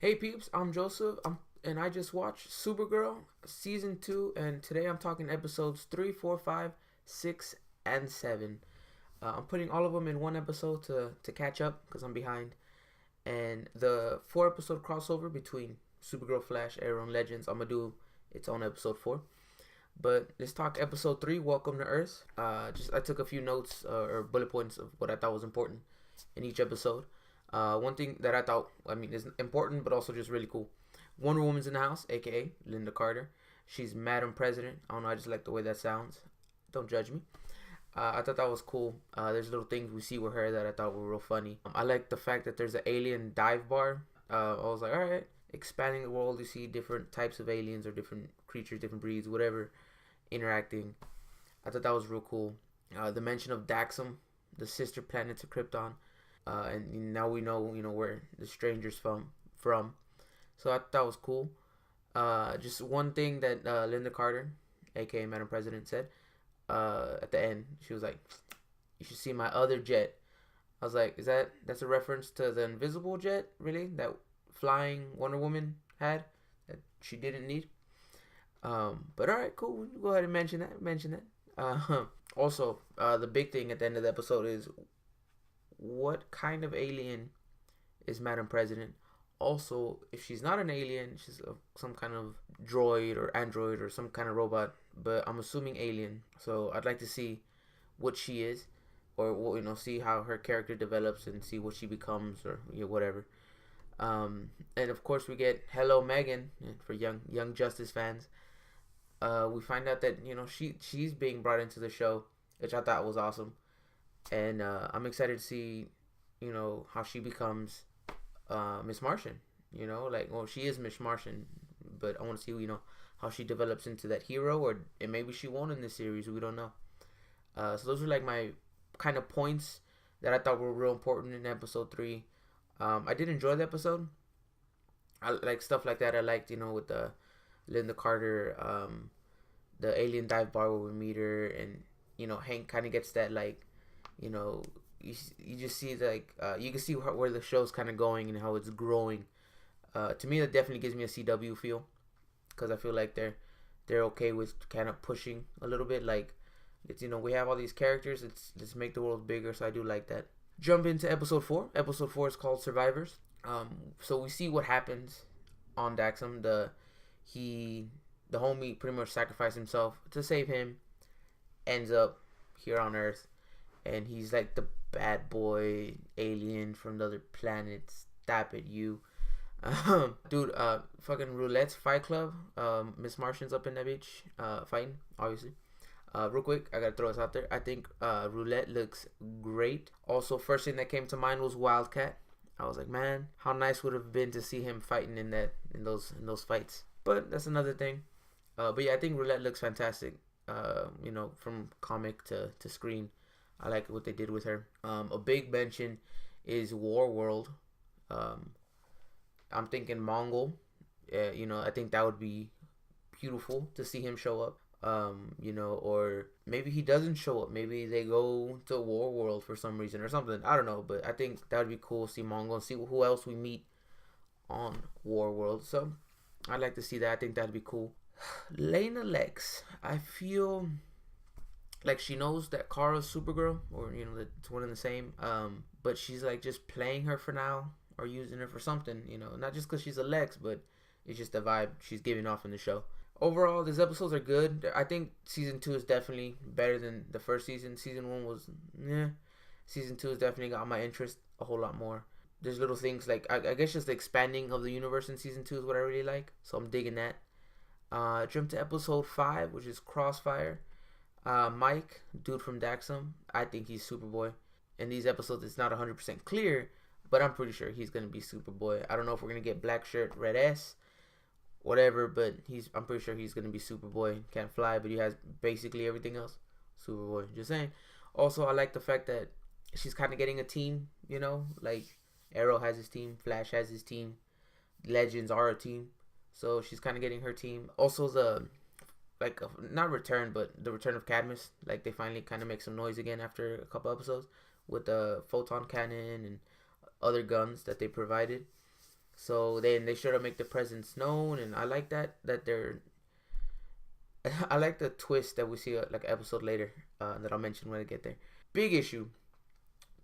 Hey peeps, I'm Joseph, and I just watched Supergirl season 2, and today I'm talking episodes 3, 4, 5, 6, and 7. I'm putting all of them in one episode to catch up because I'm behind. And the 4 episode crossover between Supergirl, Flash, Arrow, and Legends, I'm gonna do its own episode 4. But let's talk episode 3, Welcome to Earth. I took a few notes or bullet points of what I thought was important in each episode. One thing that I thought, is important, but also just really cool. Wonder Woman's in the house, aka Linda Carter. She's Madam President. I don't know, I just like the way that sounds. Don't judge me. I thought that was cool. There's little things we see with her that I thought were real funny. I like the fact that there's an alien dive bar. I was like, alright, expanding the world, you see different types of aliens or different creatures, different breeds, whatever, interacting. I thought that was real cool. The mention of Daxam, the sister planet to Krypton. And now we know, where the stranger's from. So I thought that was cool. Just one thing that Linda Carter, aka Madam President, said at the end. She was like, "You should see my other jet." I was like, that's a reference to the invisible jet, really? That flying Wonder Woman had that she didn't need. But all right, cool. Go ahead and mention that. Also, the big thing at the end of the episode is, what kind of alien is Madam President? Also, if she's not an alien, she's some kind of droid or android or some kind of robot, but I'm assuming alien. So I'd like to see what she is, or see how her character develops and see what she becomes, or whatever. And of course, we get Hello Megan for Young Justice fans. We find out that she's being brought into the show, which I thought was awesome. And I'm excited to see, how she becomes Miss Martian. She is Miss Martian, but I want to see, how she develops into that hero, and maybe she won't in this series. We don't know. So those were like my kind of points that I thought were real important in episode 3. I did enjoy the episode. I like stuff like that. I liked, with the Linda Carter, the alien dive bar where we meet her, and Hank kind of gets that, like, you just see you can see where the show's kind of going and how it's growing. To me, that definitely gives me a CW feel, because I feel like they're okay with kind of pushing a little bit. Like, it's we have all these characters. Let's make the world bigger. So I do like that. Jump into episode 4. Episode 4 is called Survivors. So we see what happens on Daxam. The homie pretty much sacrificed himself to save him. Ends up here on Earth. And he's like the bad boy alien from the other planet. Stop it, you. Dude, fucking Roulette's Fight Club. Miss Martian's up in that bitch, fighting, obviously. Real quick, I gotta throw this out there. I think Roulette looks great. Also, first thing that came to mind was Wildcat. I was like, man, how nice would it have been to see him fighting in those fights. But that's another thing. But yeah, I think Roulette looks fantastic. From comic to screen. I like what they did with her. A big mention is Warworld. I'm thinking Mongol. I think that would be beautiful to see him show up. Or maybe he doesn't show up. Maybe they go to Warworld for some reason or something. I don't know, but I think that would be cool to see Mongol and see who else we meet on Warworld. So I'd like to see that. I think that'd be cool. Lena Lex. I feel like she knows that Kara's Supergirl, or that it's one and the same. But she's like just playing her for now, or using her for something. Not just because she's a Lex, but it's just the vibe she's giving off in the show. Overall, these episodes are good. I think season 2 is definitely better than the first season. Season 1 was Season 2 has definitely got my interest a whole lot more. There's little things like I guess just the expanding of the universe in season 2 is what I really like. So I'm digging that. Jump to episode 5, which is Crossfire. Mike, dude from Daxam, I think he's Superboy. In these episodes, it's not 100% clear, but I'm pretty sure he's going to be Superboy. I don't know if we're going to get black shirt, red S, whatever, but I'm pretty sure he's going to be Superboy. Can't fly, but he has basically everything else. Superboy, just saying. Also, I like the fact that she's kind of getting a team, like Arrow has his team, Flash has his team, Legends are a team. So she's kind of getting her team. Also, not return, but the return of Cadmus. Like, they finally kind of make some noise again after a couple episodes with the photon cannon and other guns that they provided. So they sure to make the presence known, and I like that they're. I like the twist that we see like an episode later that I'll mention when I get there. Big issue,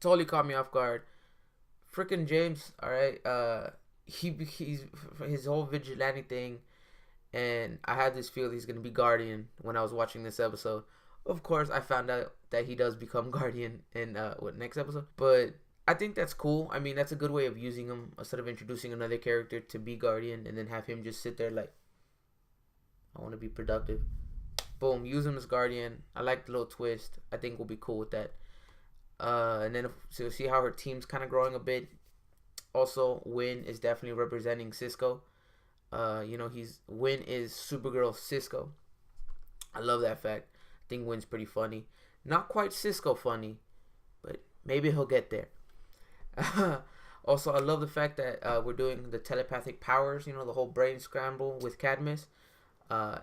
totally caught me off guard. Freaking James, all right. He's his whole vigilante thing, and I had this feel he's gonna be Guardian when I was watching this episode. Of course, I found out that he does become Guardian in next episode, but I think that's cool. I mean, that's a good way of using him instead of introducing another character to be Guardian and then have him just sit there like, I want to be productive. Boom, use him as Guardian. I like the little twist. I think we'll be cool with that. And then so see how her team's kind of growing a bit. Also, Win is definitely representing Cisco. Win is Supergirl Cisco. I love that fact. I think Win's pretty funny. Not quite Cisco funny, but maybe he'll get there. Also, I love the fact that we're doing the telepathic powers. The whole brain scramble with Cadmus.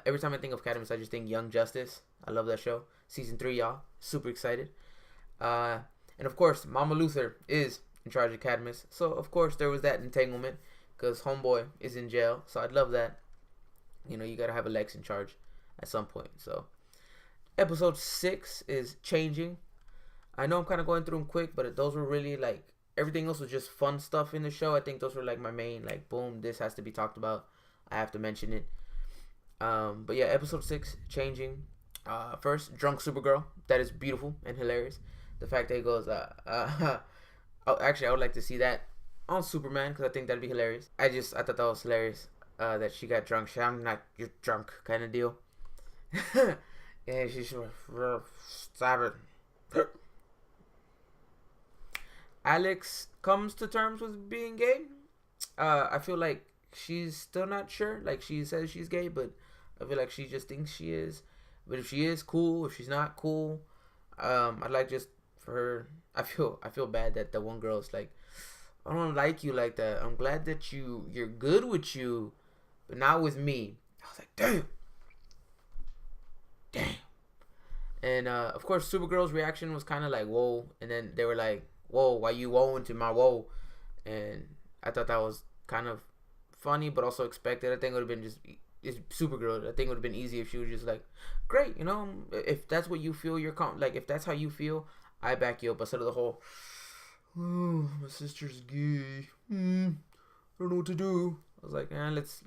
Every time I think of Cadmus, I just think Young Justice. I love that show. Season 3, y'all. Super excited. And of course, Mama Luther is in charge of Cadmus. So, of course, there was that entanglement because Homeboy is in jail. So, I'd love that. You got to have a Lex in charge at some point. So, episode 6 is Changing. I know I'm kind of going through them quick, but those were really like, everything else was just fun stuff in the show. I think those were like my main, like, boom, this has to be talked about. I have to mention it. But yeah, episode 6, Changing. First, Drunk Supergirl. That is beautiful and hilarious. The fact that he goes, actually, I would like to see that on Superman because I think that'd be hilarious. I thought that was hilarious. That she got drunk. I'm not, you're drunk kind of deal. Yeah, she's stop it. Alex comes to terms with being gay. I feel like she's still not sure. Like, she says she's gay, but I feel like she just thinks she is. But if she is, cool. If she's not, cool. I'd like just for her. I feel bad that the one girl is like, I don't like you like that. I'm glad that you're good with you, but not with me. I was like, damn. And of course, Supergirl's reaction was kind of like, whoa. And then they were like, whoa, why you whoa into my whoa? And I thought that was kind of funny, but also expected. I think it would have been it's Supergirl. I think it would have been easy if she was just like, great, if that's what you feel, like, if that's how you feel, I back you up. Instead of the whole, oh, my sister's gay. I don't know what to do. I was like, let's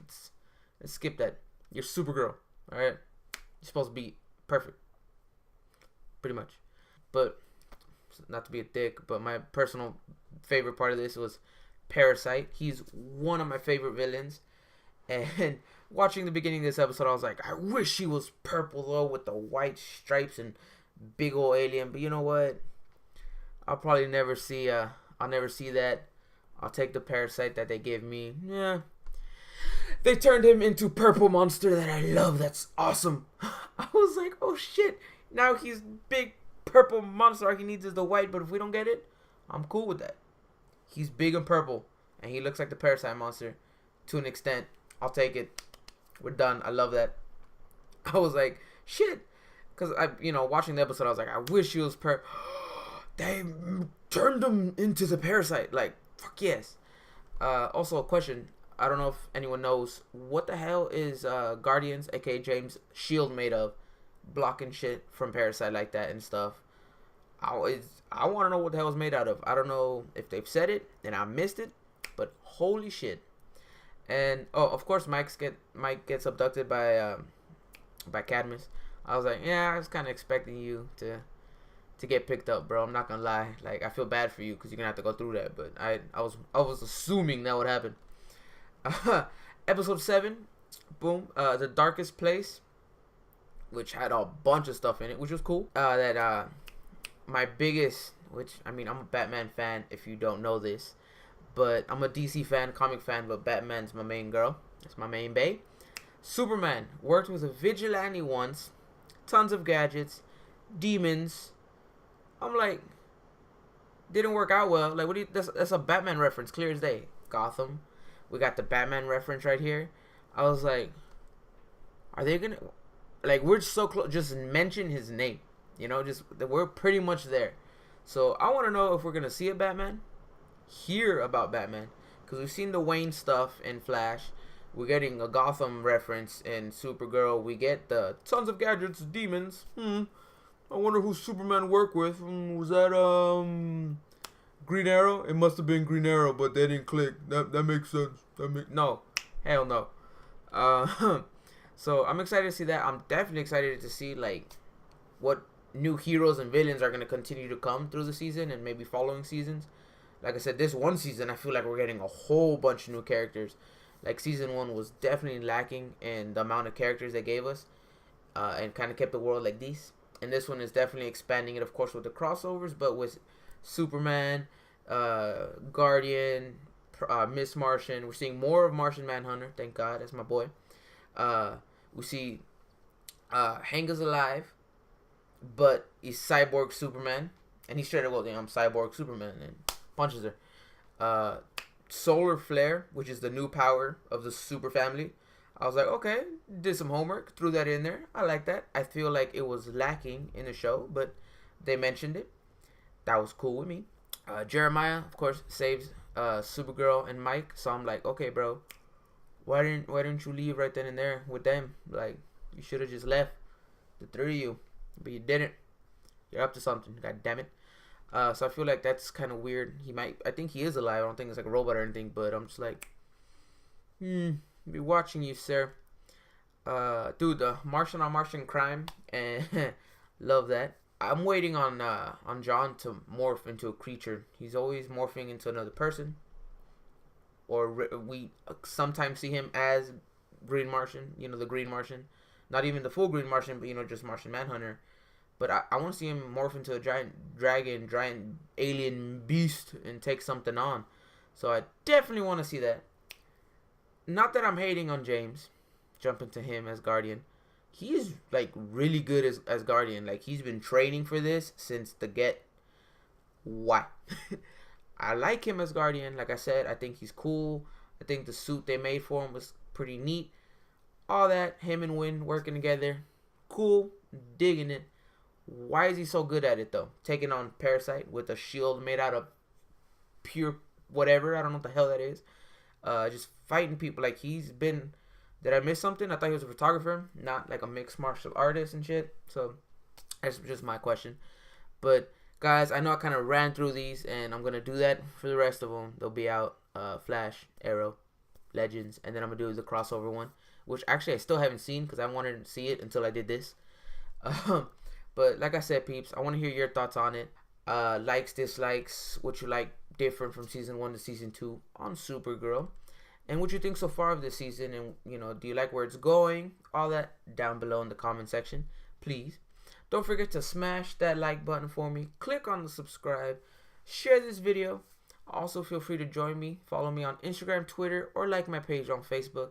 skip that. You're Supergirl, all right? You're supposed to be perfect, pretty much. But not to be a dick, but my personal favorite part of this was Parasite. He's one of my favorite villains. And watching the beginning of this episode, I was like, I wish he was purple though, with the white stripes and big old alien. But you know what? I'll probably never see. I'll never see that. I'll take the Parasite that they gave me. Yeah. They turned him into purple monster that I love. That's awesome. I was like, oh shit. Now he's big purple monster. All he needs is the white. But if we don't get it, I'm cool with that. He's big and purple, and he looks like the Parasite monster to an extent. I'll take it. We're done. I love that. I was like, shit. Because, watching the episode, I was like, I wish he was They turned him into the Parasite. Like, fuck yes. Also, a question. I don't know if anyone knows. What the hell is Guardians, a.k.a. James, shield made of? Blocking shit from Parasite like that and stuff. I want to know what the hell it's made out of. I don't know if they've said it and I missed it. But holy shit. And of course, Mike gets abducted by Cadmus. I was like, yeah, I was kind of expecting you to get picked up, bro. I'm not gonna lie. Like, I feel bad for you because you're gonna have to go through that. But I was assuming that would happen. Episode 7, boom. The Darkest Place, which had a bunch of stuff in it, which was cool. My biggest, I'm a Batman fan. If you don't know this. But I'm a DC fan, comic fan, but Batman's my main girl. That's my main bae. Superman worked with a vigilante once. Tons of gadgets. Demons. I'm like, didn't work out well. Like, that's a Batman reference, clear as day. Gotham. We got the Batman reference right here. I was like, are they gonna, like, we're so close. Just mention his name. We're pretty much there. So I want to know if we're gonna see a Batman. Hear about Batman, because we've seen the Wayne stuff in Flash. We're getting a Gotham reference in Supergirl. We get the tons of gadgets, demons. I wonder who Superman worked with. Was that Green Arrow? It must have been Green Arrow, but they didn't click. That makes sense. No, hell no. So I'm excited to see that. I'm definitely excited to see like what new heroes and villains are gonna continue to come through the season and maybe following seasons. Like I said, this one season I feel like we're getting a whole bunch of new characters. Like season 1 was definitely lacking in the amount of characters they gave us, and kind of kept the world like this. And this one is definitely expanding it, of course, with the crossovers, but with Superman, Guardian, Miss Martian. We're seeing more of Martian Manhunter. Thank God, that's my boy. We see Hank is alive, but he's Cyborg Superman, and he straight up goes, "I'm Cyborg Superman," and punches her. Solar Flare, which is the new power of the Super Family. I was like, okay, did some homework, threw that in there. I like that. I feel like it was lacking in the show, but they mentioned it. That was cool with me. Jeremiah, of course, saves Supergirl and Mike. So I'm like, okay, bro, why didn't you leave right then and there with them? Like, you should have just left, the three of you, but you didn't. You're up to something. God damn it. So I feel like that's kind of weird. I think he is alive. I don't think it's like a robot or anything, but I'm just like, be watching you, sir. Dude, the Martian on Martian crime, and love that. I'm waiting on John to morph into a creature. He's always morphing into another person, or we sometimes see him as Green Martian. You know, the Green Martian, not even the full Green Martian, but just Martian Manhunter. But I want to see him morph into a giant dragon, giant alien beast, and take something on. So I definitely want to see that. Not that I'm hating on James, jumping to him as Guardian. He is like really good as Guardian. Like, he's been training for this since the get. Why? I like him as Guardian. Like I said, I think he's cool. I think the suit they made for him was pretty neat. All that, him and Wynn working together, cool, digging it. Why is he so good at it, though? Taking on Parasite with a shield made out of pure whatever. I don't know what the hell that is. Just fighting people. Like, he's been... Did I miss something? I thought he was a photographer, not like a mixed martial artist and shit. So, that's just my question. But, guys, I know I kind of ran through these, and I'm going to do that for the rest of them. They'll be out. Flash, Arrow, Legends, and then I'm going to do the crossover one, which actually I still haven't seen because I wanted to see it until I did this. But like I said, peeps, I want to hear your thoughts on it. Likes, dislikes, what you like different from season 1 to season 2 on Supergirl. And what you think so far of this season. And, do you like where it's going? All that down below in the comment section, please. Don't forget to smash that like button for me. Click on the subscribe. Share this video. Also, feel free to join me. Follow me on Instagram, Twitter, or like my page on Facebook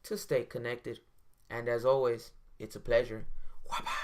to stay connected. And as always, it's a pleasure. Bye-bye.